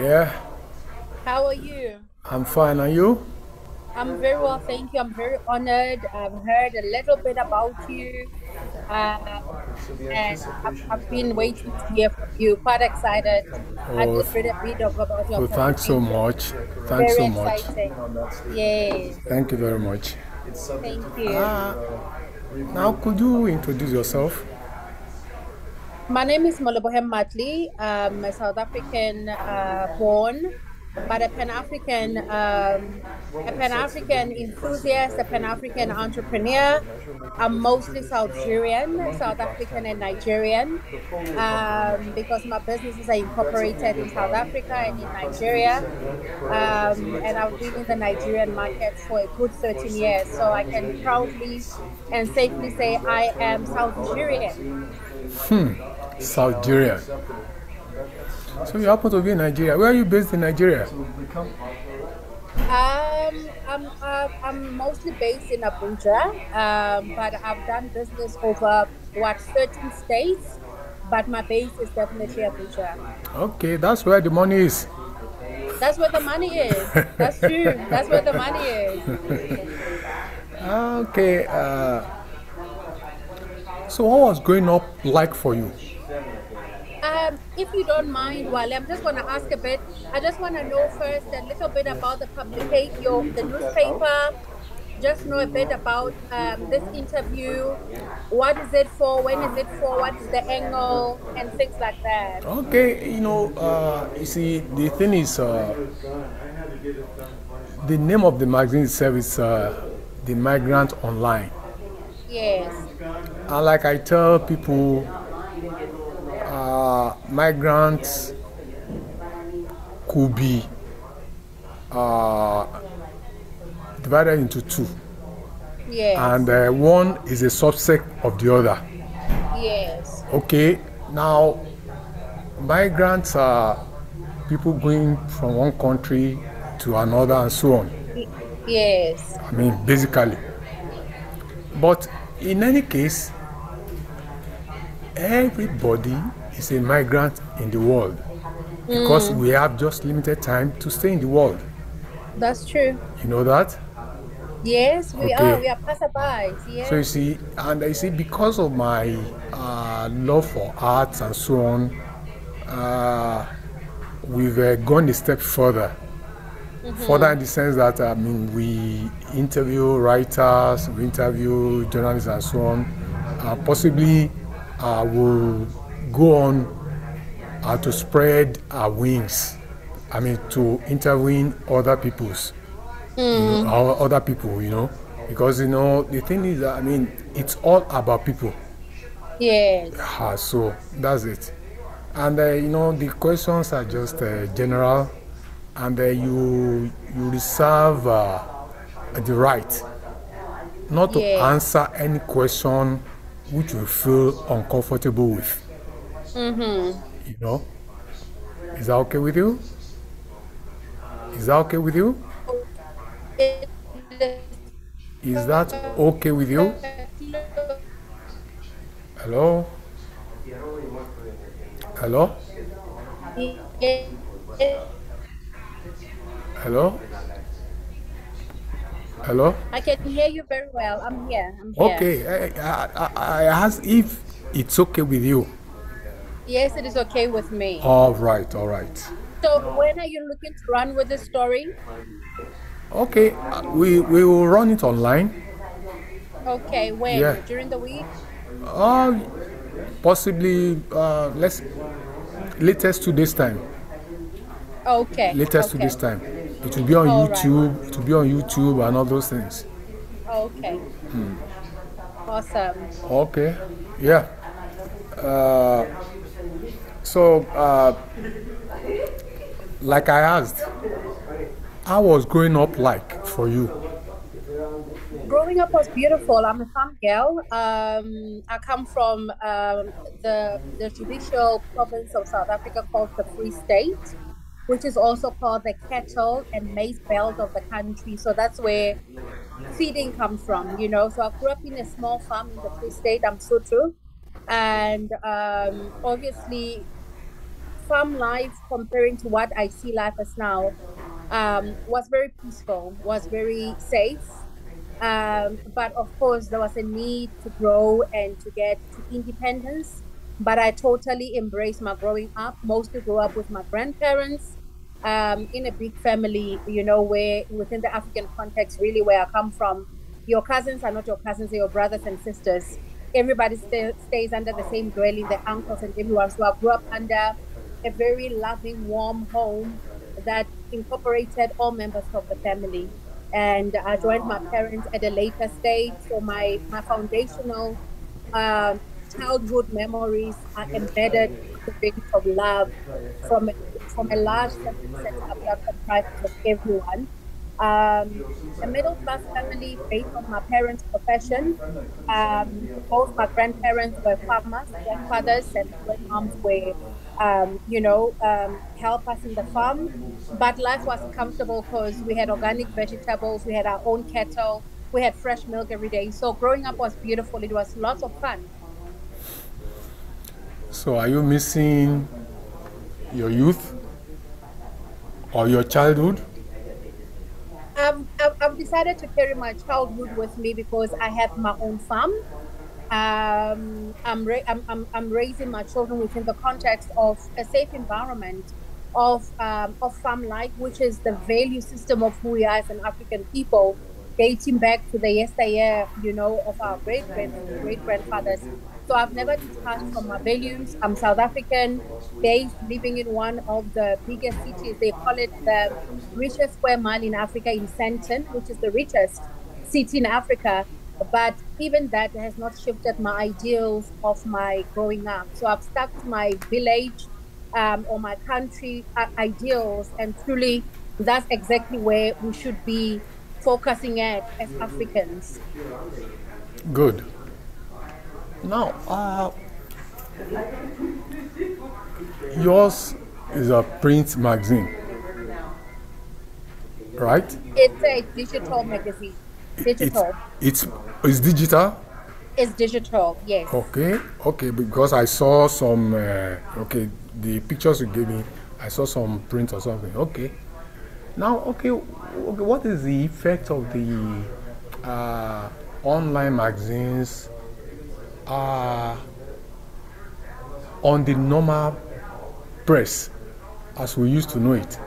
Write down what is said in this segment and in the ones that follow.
Yeah, How are you? I'm fine. And you? I'm very well, thank you. I'm very honored. I've heard a little bit about you, uh, and I've been waiting to hear from you. Quite excited. I Oh, did read a bit of about your thanks so publication. much. Thanks Very so much. exciting. Yes, Thank you very much. thank you. Now, could you introduce yourself? My name is Moleboheng Matli. I'm a South African born, but a Pan African enthusiast, a Pan African entrepreneur. I'm mostly South Syrian, South African, and Nigerian, because my businesses are incorporated in South Africa and in Nigeria. And I've been in the Nigerian market for a good 13 years, so I can proudly and safely say I am South Syrian. South Nigeria. So you happen to be in Nigeria. Where are you based in Nigeria? I'm mostly based in Abuja, but I've done business over 13 states, but my base is definitely Abuja. Okay, that's where the money is. That's where the money is. That's true. That's where the money is. Okay, so what was growing up like for you? If you don't mind, Wale, I'm just going to ask a bit. I just want to know first a little bit about the publication, the newspaper. Just know a bit about this interview. What is it for? When is it for? What is the angle? And things like that. Okay, you see, the thing is, the name of the magazine itself is The Migrant Online. Yes. And like I tell people, migrants could be uh, divided into two, and Yes. one is a subset of the other. Yes. Okay, now migrants are people going from one country to another and so on. Yes. I mean, basically. But in any case, everybody is a migrant in the world because Mm, we have just limited time to stay in the world. that's true. You know that? Yes, we are. Okay. We are passerbys. So you Yes. see, and I see because of my love for arts and so on, uh, we've gone a step further. Further Mm-hmm. in the sense that I mean, we interview writers, we interview journalists and so on. Possibly, will go on to spread our wings. I mean, to interviewing other people's, Mm, our other people, because the thing is, I mean, it's all about people. yes. So that's it. And the questions are just general, and you reserve the right not to Yes. answer any question which you feel uncomfortable with. Mm-hmm. You know, is that okay with you? Is that okay with you? It is Is that okay with you? Hello, hello, hello, hello. I can hear you very well. I'm here. I'm here. Okay, I asked if it's okay with you. Yes, it is okay with me. All right, all right. So, when are you looking to run with the story? Okay, we will run it online. Okay, Yeah. when? During the week? Uh, Possibly, let's latest to this time. Okay, Latest to this okay. time. It will be on All right. YouTube. It will be on YouTube and all those things. Okay. Awesome. Okay. Yeah. Uh, so, like I asked, how was growing up like for you? Growing up was beautiful. I'm a farm girl. I come from the judicial province of South Africa called the Free State, which is also called the cattle and maize belt of the country. So that's where feeding comes from, you know. So I grew up in a small farm in the Free State. I'm Sotho, and obviously farm life, comparing to what I see life as now, was very peaceful, was very safe. But of course, there was a need to grow and to get to independence. But I totally embraced my growing up. Mostly grew up with my grandparents, in a big family, where within the African context, really where I come from, your cousins are not your cousins, they're your brothers and sisters. Everybody stays under the same dwelling, the uncles and everyone. So I grew up under a very loving, warm home that incorporated all members of the family. And I joined my parents at a later stage. So my foundational um, childhood memories are embedded with the values of love from a, from a large family setup that comprises of everyone. A middle class family based on my parents' profession. Both my grandparents were farmers, grandfathers and grandmoms were, help us in the farm. But life was comfortable because we had organic vegetables, we had our own cattle, we had fresh milk every day. So growing up was beautiful. It was lots of fun. So are you missing your youth or your childhood? I've decided to carry my childhood with me because I have my own farm. I'm raising my children within the context of a safe environment of farm life, which is the value system of who we are as an African people, dating back to the yesteryear, of our great grandfathers. So I've never detached from my values. I'm South African, based living in one of the biggest cities. They call it the richest square mile in Africa, in Sandton, which is the richest city in Africa. But even that has not shifted my ideals of my growing up. So I've stuck to my village, or my country ideals, and truly that's exactly where we should be focusing at as Africans. Good. Now, yours is a print magazine, right? It's a digital magazine. Digital. It's digital. It's digital, yes. Okay, because I saw some. The pictures you gave me, I saw some print or something. Okay. Now, what is the effect of the online magazines on the normal press as we used to know it?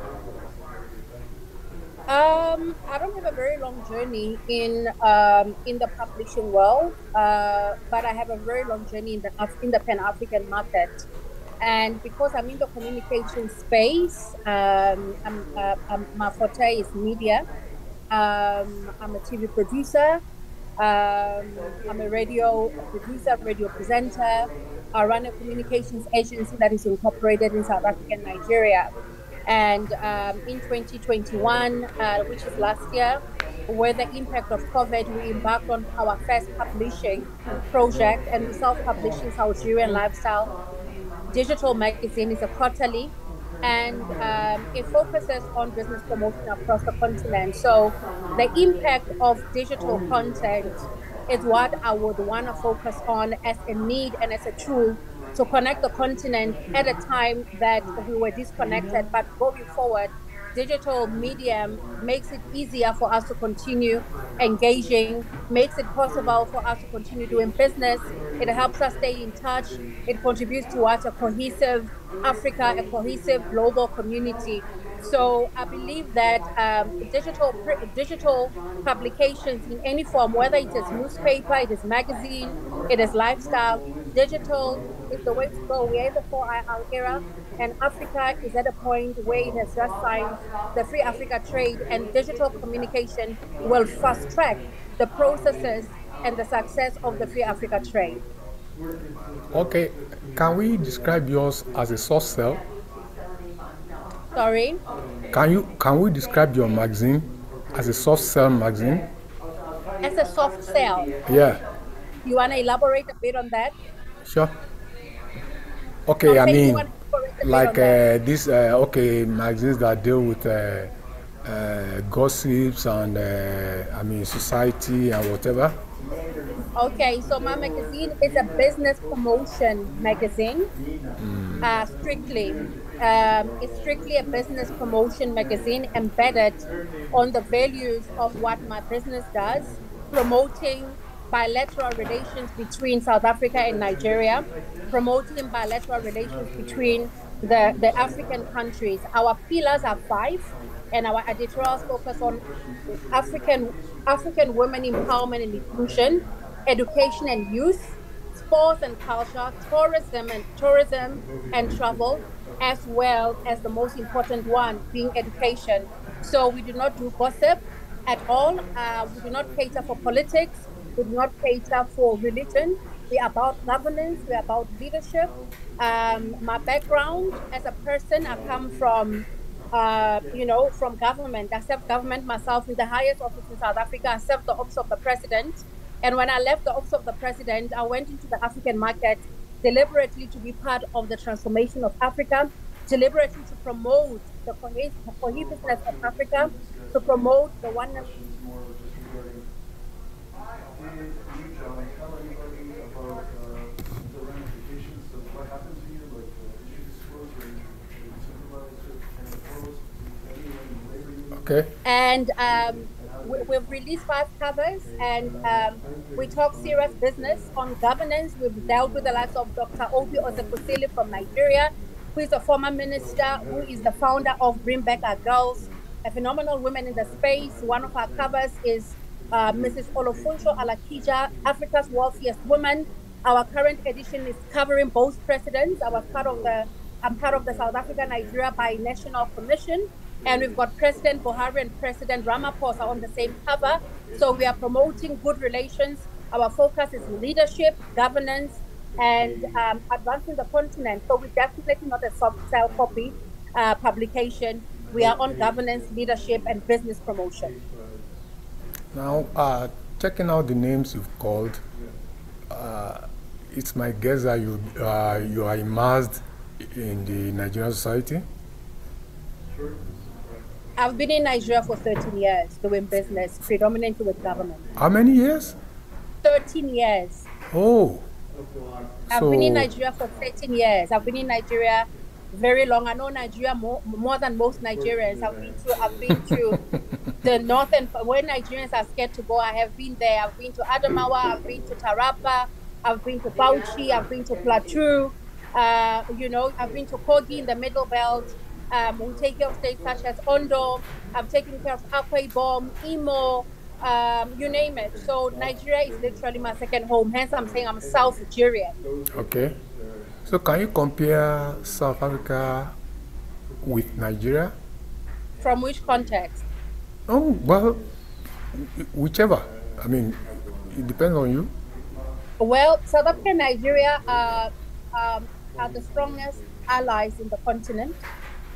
I don't have a very long journey in the publishing world, but I have a very long journey in the Pan African market. And because I'm in the communication space, my forte is media. I'm a TV producer. I'm a radio producer, radio presenter. I run a communications agency that is incorporated in South Africa and Nigeria. And in 2021, which is last year, with the impact of COVID, we embarked on our first publishing project, and we self-publishing Algerian Lifestyle digital magazine. Is a quarterly, and it focuses on business promotion across the continent. So the impact of digital content is what I would want to focus on as a need and as a tool to connect the continent at a time that we were disconnected. But going forward, digital medium makes it easier for us to continue engaging, makes it possible for us to continue doing business. It helps us stay in touch. It contributes towards a cohesive Africa, a cohesive global community. So I believe that digital publications in any form, whether it is newspaper, it is magazine, it is lifestyle, digital is the way to go. We're in the 4IR era, and Africa is at a point where it has just signed the Free Africa Trade, and digital communication will fast track the processes and the success of the Free Africa Trade. Okay, can we describe yours as a soft sell? Sorry? Can we describe your magazine as a soft sell magazine? As a soft sell. Yeah. You want to elaborate a bit on that? Sure. Okay, I mean, like magazines that deal with gossips and society and whatever. Okay, so my magazine is a business promotion magazine, strictly. It's strictly a business promotion magazine embedded on the values of what my business does, promoting bilateral relations between South Africa and Nigeria, promoting bilateral relations between the African countries. Our pillars are five, and our editorials focus on African African women empowerment and inclusion, education and youth, sports and culture, tourism and travel, as well as the most important one being education. So we do not do gossip at all. We do not cater for politics. We do not cater for religion. We're about governance. We're about leadership. My background as a person, I come from from government. I served government myself in the highest office in South Africa. I served the office of the president. And when I left the office of the president, I went into the African market deliberately to be part of the transformation of Africa, deliberately to promote the cohesiveness of Africa, to promote the oneness. Okay. And we've released 5 covers, and we talk serious business on governance. We've dealt with the likes of Dr. Obi Ozekhusili from Nigeria, who is a former minister, who is the founder of Bring Back Our Girls, a phenomenal woman in the space. One of our covers is Mrs. Olofunsho Alakija, Africa's wealthiest woman. Our current edition is covering both presidents. I'm part of the South Africa-Nigeria Binational Commission. And we've got President Buhari and President Ramaphosa on the same cover. So we are promoting good relations. Our focus is leadership, governance, and advancing the continent. So we're definitely not a soft sell copy publication. We are on governance, leadership, and business promotion. Now, checking out the names you've called, it's my guess that you are immersed in the Nigerian society. I've been in Nigeria for 13 years doing business, predominantly with government. How many years? 13 years. Oh. I've been in Nigeria for 13 years. I've been in Nigeria very long. I know Nigeria more than most Nigerians. I've been to the north, and where Nigerians are scared to go, I have been there. I've been to Adamawa, I've been to Taraba, I've been to Bauchi, I've been to Plateau, I've been to Kogi in the Middle Belt. We take care of states such as Ondo. I've taken care of Akwa Ibom, Imo, you name it. So Nigeria is literally my second home. Hence, I'm saying I'm South Nigerian. Okay. So can you compare South Africa with Nigeria? From which context? Oh, well, whichever. I mean, it depends on you. Well, South Africa and Nigeria are the strongest allies in the continent.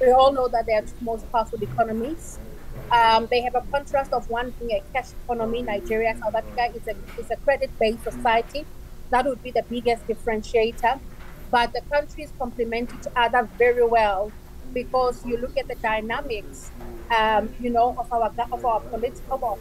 We all know that they are two most powerful economies. They have a contrast of one being a cash economy. Nigeria, South Africa is a credit-based society. That would be the biggest differentiator. But the countries complement each other very well, because you look at the dynamics, of our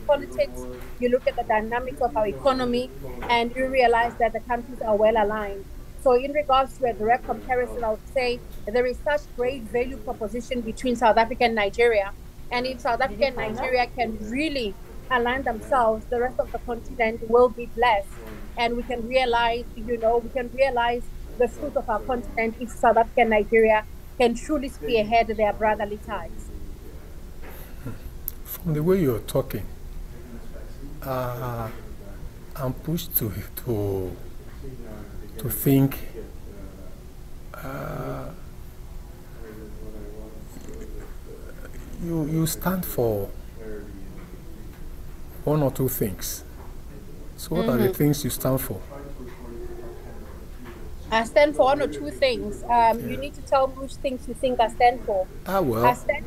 politics. You look at the dynamics of our economy, and you realize that the countries are well aligned. So in regards to a direct comparison, I would say there is such great value proposition between South Africa and Nigeria. And if South Africa and Nigeria can really align themselves, the rest of the continent will be blessed. And we can realize, the fruit of our continent if South Africa and Nigeria can truly spearhead their brotherly ties. From the way you're talking, I'm pushed to think you stand for one or two things. So what are the things you stand for? I stand for one or two things. You need to tell me which things you think I stand for. Well. I stand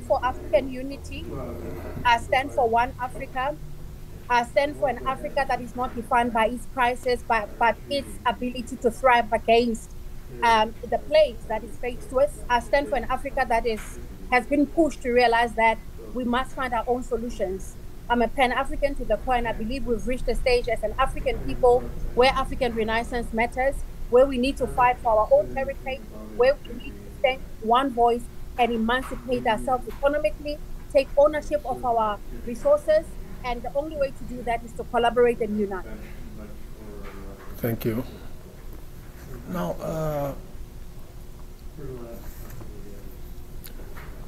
for African unity. I stand for one Africa. I stand for an Africa that is not defined by its crisis, but its ability to thrive against the plagues that is faced with. I stand for an Africa that has been pushed to realize that we must find our own solutions. I'm a Pan-African to the core, and I believe we've reached a stage as an African people where African Renaissance matters, where we need to fight for our own heritage, where we need to consistent, one voice, and emancipate ourselves economically, take ownership of our resources. And the only way to do that is to collaborate and unite. Thank you. Now,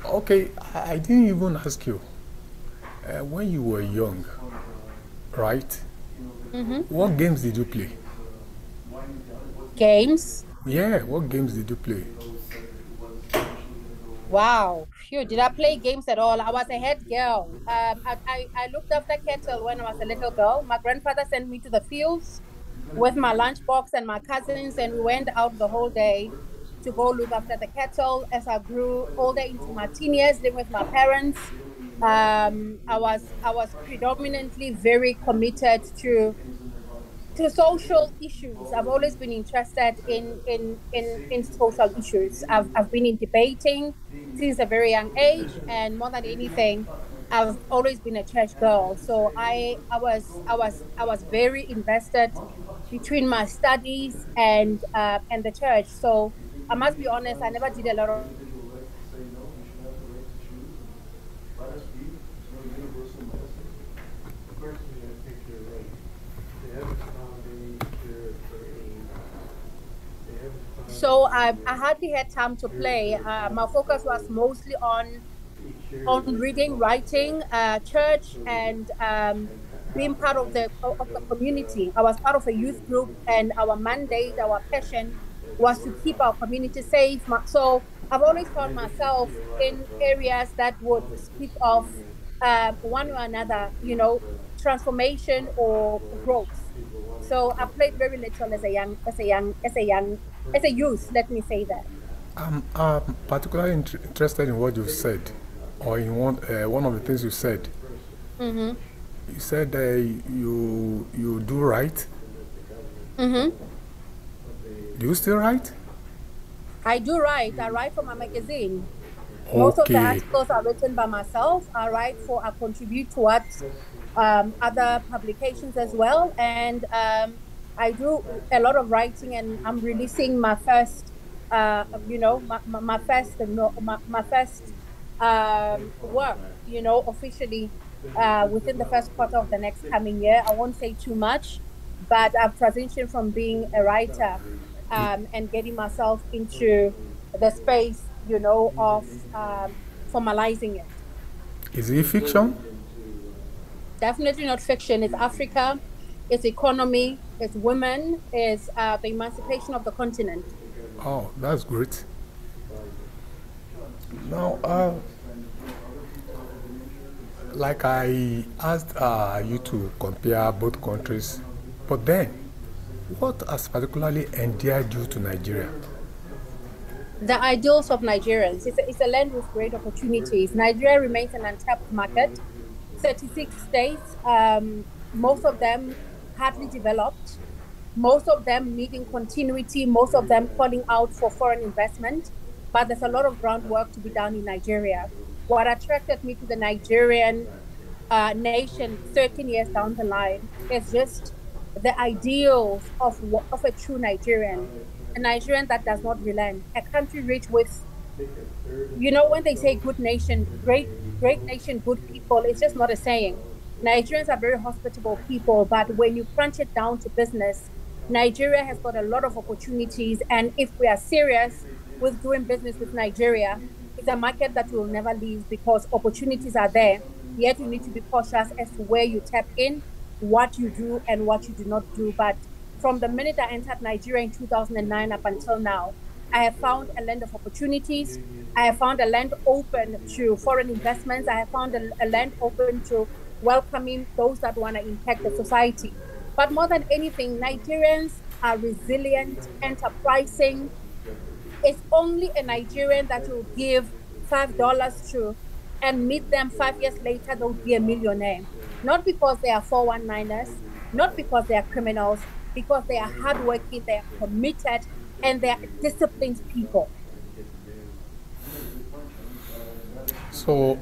okay, I didn't even ask you. When you were young, right? What games did you play? Games. Yeah, what games did you play? Wow. Phew, did I play games at all? I was a head girl. I looked after cattle when I was a little girl. My grandfather sent me to the fields with my lunchbox and my cousins, and we went out the whole day to go look after the cattle. As I grew older into my teen years, living with my parents, I was predominantly very committed to social issues. I've always been interested in social issues. I've been in debating since a very young age, and more than anything, I've always been a church girl. So I was very invested between my studies and the church. So I must be honest, I never did a lot of so I hardly had time to play. My focus was mostly on reading, writing, church, and being part of the community. I was part of a youth group, and our mandate, our passion, was to keep our community safe. So I've always found myself in areas that would speak of one or another, transformation or growth. So I played very little as a youth. Let me say that. I'm particularly interested in what you said, or in one of the things you said. Mm-hmm. You said you do write. Mm-hmm. Do you still write? I do write. I write for my magazine. Most of the Okay. articles are written by myself. I contribute towards other publications as well. And I do a lot of writing, and I'm releasing my first, my first, no, my first work, officially within the first quarter of the next coming year. I won't say too much, but I've transitioned from being a writer and getting myself into the space, of formalizing it. Is it fiction? Definitely not fiction. It's Africa, it's economy, it's women, it's the emancipation of the continent. Oh, that's great. Now, like I asked you to compare both countries, but then, what has particularly endeared you to Nigeria? The ideals of Nigerians. It's a land with great opportunities. Nigeria remains an untapped market. 36 states, most of them hardly developed, most of them needing continuity, most of them calling out for foreign investment. But there's a lot of groundwork to be done in Nigeria. What attracted me to the Nigerian nation 13 years down the line is just the ideals of a true Nigerian, a Nigerian that does not relent, a country rich with, when they say good nation, great nation, good people, it's just not a saying. Nigerians are very hospitable people, but when you crunch it down to business, Nigeria has got a lot of opportunities. And if we are serious with doing business with Nigeria, it's a market that will never leave because opportunities are there. Yet you need to be cautious as to where you tap in, what you do, and what you do not do. But from the minute I entered Nigeria in 2009 up until now, I have found a land of opportunities. I have found a land open to foreign investments. I have found a land open to welcoming those that want to impact the society. But more than anything, Nigerians are resilient, enterprising. It's only a Nigerian that will give $5 to and meet them 5 years later, they'll be a millionaire. Not because they are 419ers, not because they are criminals, because they are hardworking, they are committed, and they are disciplined people. So,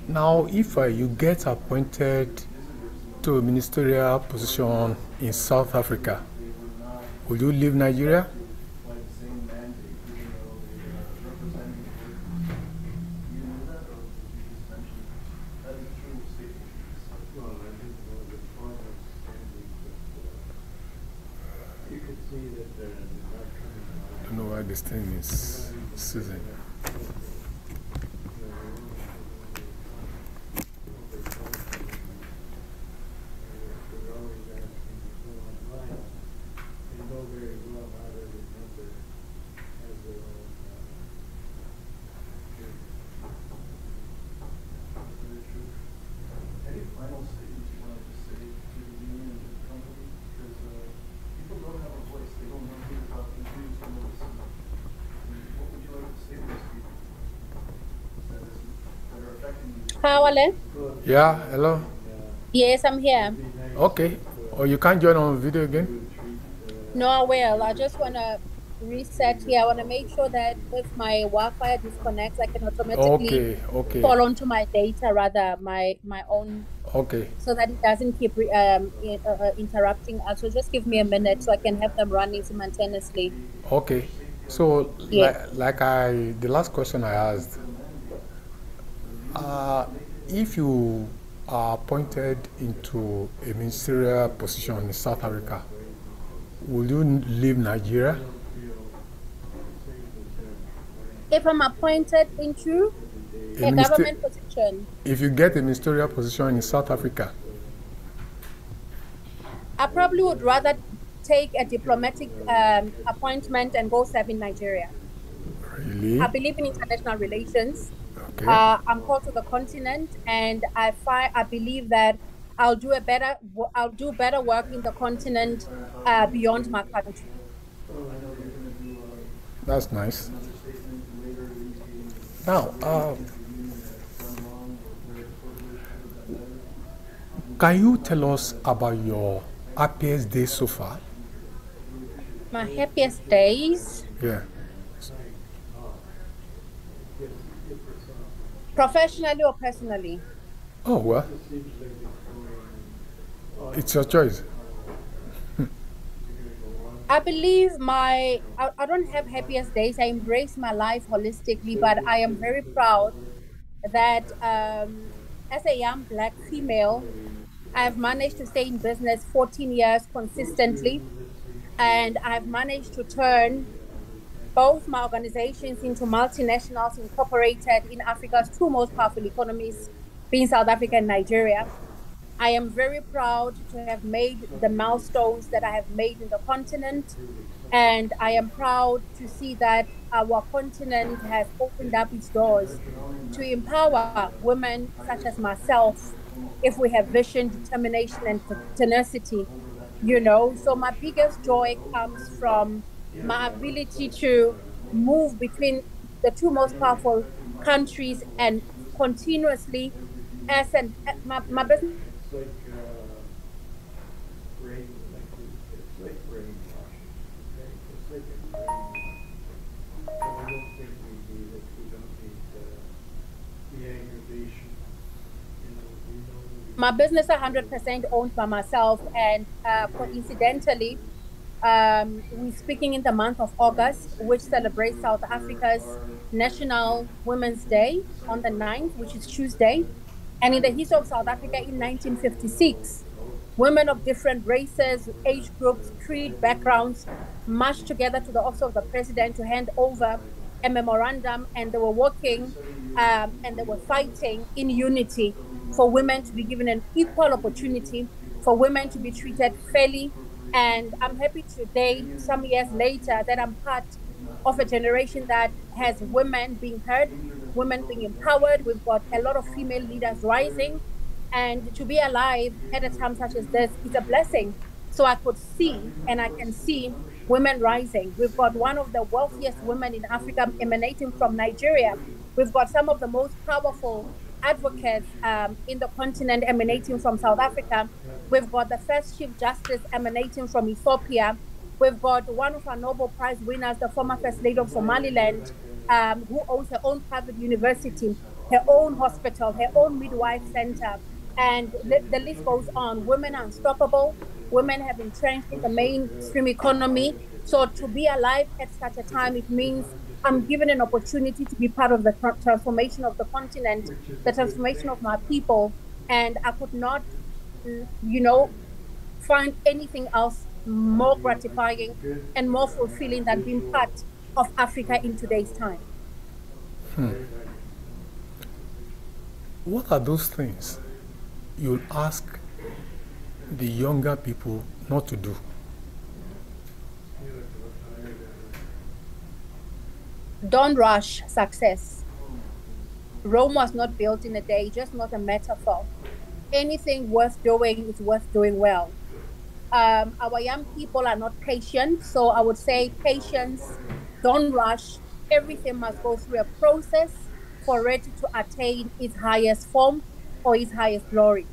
now if you get appointed to a ministerial position in South Africa, will you leave Nigeria? I don't know why this thing is season. Howale? Yeah, hello? Yes, I'm here. Okay. Or you can't join on video again? No, I will. I just want to reset here. I want to make sure that if my Wi-Fi disconnects, I can automatically Okay. fall onto my data, rather my own, Okay. so that it doesn't keep interrupting us. So just give me a minute so I can have them running simultaneously. Okay. So, Yes. the last question I asked, if you are appointed into a ministerial position in South Africa, will you leave Nigeria? If I'm appointed into a government position, If you get a ministerial position in South Africa, I probably would rather take a diplomatic appointment and go serve in Nigeria. really? I believe in international relations. Okay. I'm called to the continent, and I believe that I'll do better work in the continent beyond my country. That's nice. Now, can you tell us about your happiest day so far? My happiest days, Yeah. professionally or personally. Oh, well, it's your choice. I believe I don't have happiest days. I embrace my life holistically, but I am very proud that as a young Black female, I've managed to stay in business 14 years consistently, and I've managed to turn both my organizations into multinationals incorporated in Africa's two most powerful economies, being South Africa and Nigeria. I am very proud to have made the milestones that I have made in the continent. And I am proud to see that our continent has opened up its doors to empower women such as myself if we have vision, determination, and tenacity. So my biggest joy comes from my ability to move between the two most powerful countries and continuously my business. My business 100% owned by myself, and coincidentally, we're speaking in the month of August, which celebrates South Africa's National Women's Day on the 9th, which is Tuesday. And in the history of South Africa in 1956, women of different races, age groups, creed, backgrounds marched together to the office of the president to hand over a memorandum, and they were working and they were fighting in unity for women to be given an equal opportunity, for women to be treated fairly. And I'm happy today, some years later, that I'm part of a generation that has women being heard, women being empowered. We've got a lot of female leaders rising. And to be alive at a time such as this is a blessing. So I could see, and I can see women rising. We've got one of the wealthiest women in Africa emanating from Nigeria. We've got some of the most powerful advocates in the continent emanating from South Africa. We've got the first Chief Justice emanating from Ethiopia. We've got one of our Nobel Prize winners, the former First Lady of Somaliland, who owns her own private university, her own hospital, her own midwife center. And the list goes on. Women are unstoppable. Women have entrenched in the mainstream economy. So to be alive at such a time, it means I'm given an opportunity to be part of the transformation of the continent, the transformation of my people, and I could not, find anything else more gratifying and more fulfilling than being part of Africa in today's time. What are those things you'll ask the younger people not to do? Don't rush success. Rome was not built in a day, just not a metaphor. Anything worth doing is worth doing well. Our young people are not patient. So I would say patience, don't rush. Everything must go through a process for it to attain its highest form or its highest glory.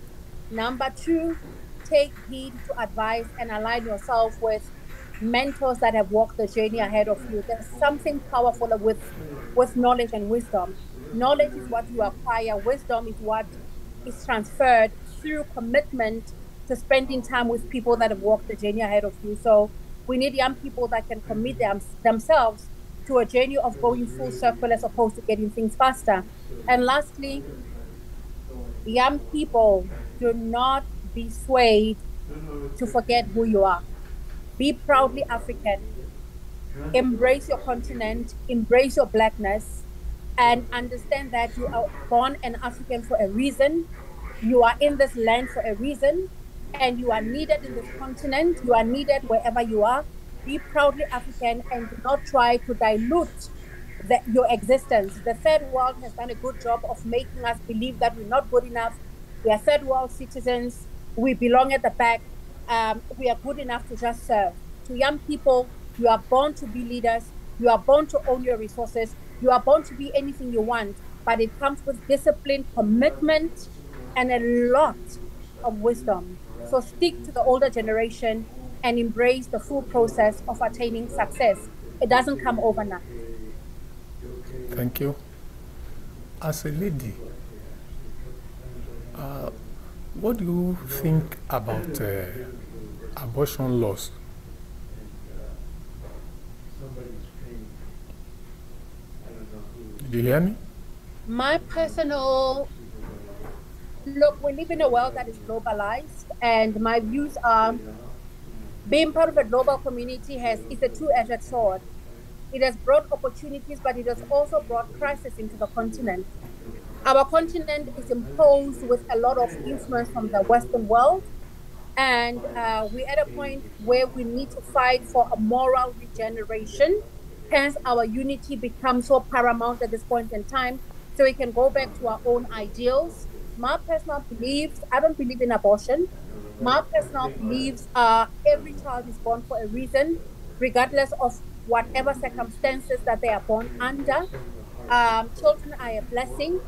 Number two, take heed to advice and align yourself with mentors that have walked the journey ahead of you. There's something powerful with knowledge and wisdom. Knowledge is what you acquire, wisdom is what is transferred through commitment to spending time with people that have walked the journey ahead of you. So we need young people that can commit themselves to a journey of going full circle as opposed to getting things faster. And lastly, young people, do not be swayed to forget who you are. Be proudly African. Embrace your continent, embrace your blackness, and understand that you are born an African for a reason. You are in this land for a reason, and you are needed in this continent. You are needed wherever you are. Be proudly African and do not try to dilute your existence. The third world has done a good job of making us believe that we're not good enough. We are third world citizens. We belong at the back. We are good enough to just serve. To young people, you are born to be leaders. You are born to own your resources. You are born to be anything you want, but it comes with discipline, commitment, and a lot of wisdom. So stick to the older generation and embrace the full process of attaining success. It doesn't come overnight. Thank you. As a lady, what do you think about abortion laws? Did you hear me? My personal look, we live in a world that is globalized, and my views are being part of a global community is a two-edged sword. It has brought opportunities, but it has also brought crisis into the continent. Our continent is imposed with a lot of influence from the Western world, and we're at a point where we need to fight for a moral regeneration. Hence, our unity becomes so paramount at this point in time, so we can go back to our own ideals. My personal beliefs, I don't believe in abortion. My personal beliefs are every child is born for a reason, regardless of whatever circumstances that they are born under. Children are a blessing.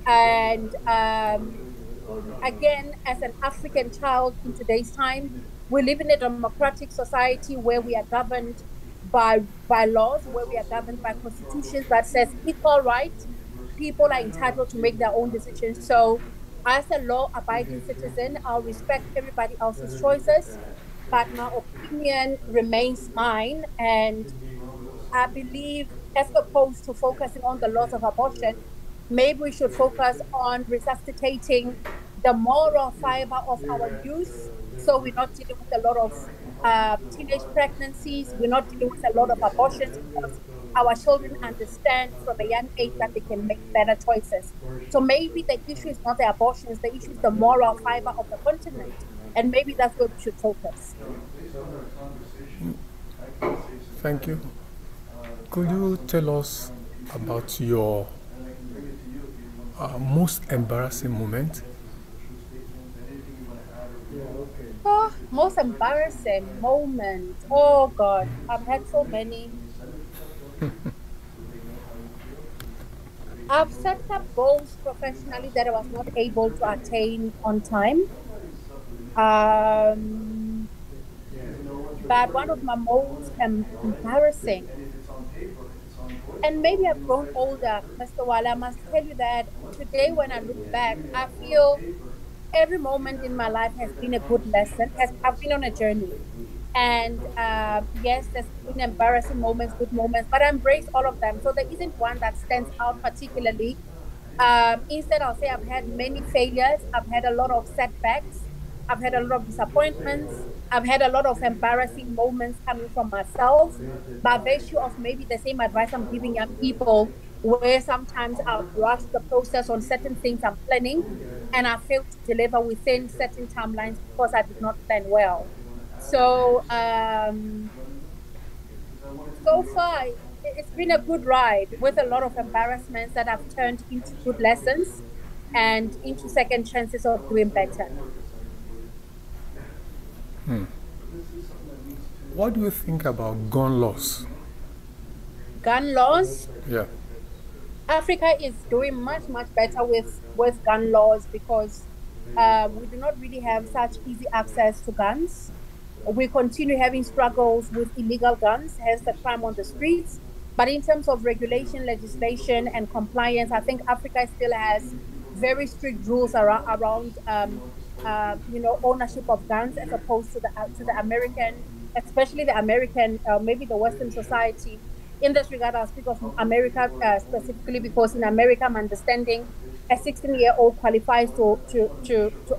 And again, as an African child in today's time, we live in a democratic society where we are governed by laws, where we are governed by constitutions that says equal right. People are entitled to make their own decisions. So as a law-abiding citizen, I'll respect everybody else's choices, but my opinion remains mine. And I believe, as opposed to focusing on the laws of abortion, maybe we should focus on resuscitating the moral fiber of our youth. So we're not dealing with a lot of teenage pregnancies. We're not dealing with a lot of abortions because our children understand from a young age that they can make better choices. So maybe the issue is not the abortions, the issue is the moral fiber of the continent. And maybe that's where we should focus. Thank you. Could you tell us about your most embarrassing moment? Oh, most embarrassing moment. Oh God, I've had so many. I've set up goals professionally that I was not able to attain on time. Um, but one of my most embarrassing, and maybe I've grown older, Mr. Wale, I must tell you that today when I look back, I feel every moment in my life has been a good lesson. I've been on a journey. And yes, there's been embarrassing moments, good moments, but I embrace all of them. So there isn't one that stands out particularly. Instead, I'll say I've had many failures. I've had a lot of setbacks. I've had a lot of disappointments. I've had a lot of embarrassing moments coming from myself by virtue of maybe the same advice I'm giving young people, where sometimes I've rushed the process on certain things I'm planning and I failed to deliver within certain timelines because I did not plan well. So, so far, it's been a good ride with a lot of embarrassments that have turned into good lessons and into second chances of doing better. What do you think about gun laws? Gun laws. Yeah. Africa is doing much, much better with gun laws because we do not really have such easy access to guns. We continue having struggles with illegal guns, hence the crime on the streets. But in terms of regulation, legislation, and compliance, I think Africa still has very strict rules around ownership of guns as opposed to the American, especially the American, maybe the Western society. In this regard, I'll speak of America specifically because in America, I'm understanding a 16-year-old qualifies to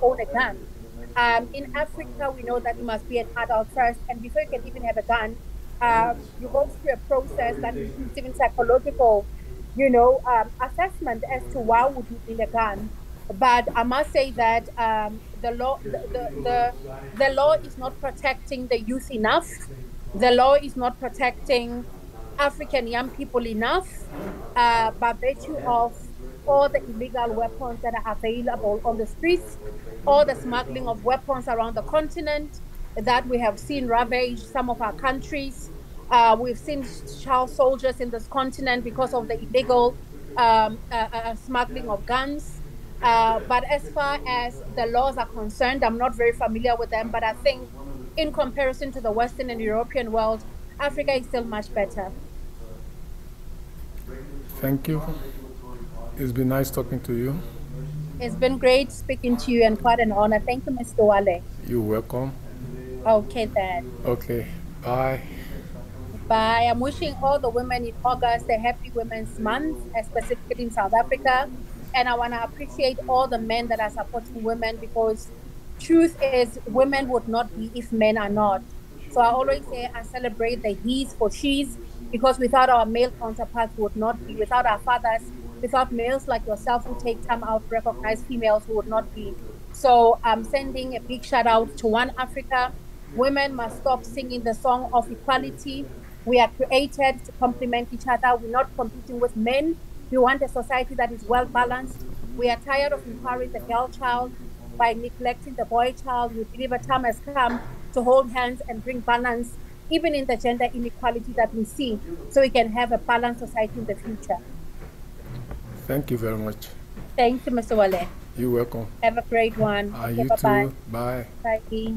own a gun. In Africa, we know that you must be an adult first, and before you can even have a gun, you go through a process that includes even psychological, assessment as to why would you need a gun. But I must say that the law is not protecting the youth enough. The law is not protecting African young people enough by virtue of all the illegal weapons that are available on the streets, all the smuggling of weapons around the continent that we have seen ravage some of our countries. We've seen child soldiers in this continent because of the illegal smuggling of guns. But as far as the laws are concerned, I'm not very familiar with them, but I think in comparison to the Western and European world, Africa is still much better. Thank you. It's been nice talking to you. It's been great speaking to you and quite an honor. Thank you, Mr. Wale. You're welcome. Okay, then. Okay. Bye. Bye. I'm wishing all the women in August a happy Women's Month, specifically in South Africa. And I want to appreciate all the men that are supporting women because truth is women would not be if men are not. So I always say I celebrate the he's for she's because without our male counterparts we would not be, without our fathers, without males like yourself who take time out to recognize females who would not be. So I'm sending a big shout out to One Africa. Women must stop singing the song of equality. We are created to complement each other. We're not competing with men. We want a society that is well balanced. We are tired of empowering the girl child by neglecting the boy child. We believe a time has come to hold hands and bring balance, even in the gender inequality that we see, so we can have a balanced society in the future. Thank you very much. Thank you, Mr. Wale. You're welcome. Have a great one. You bye-bye. too. Bye. Bye.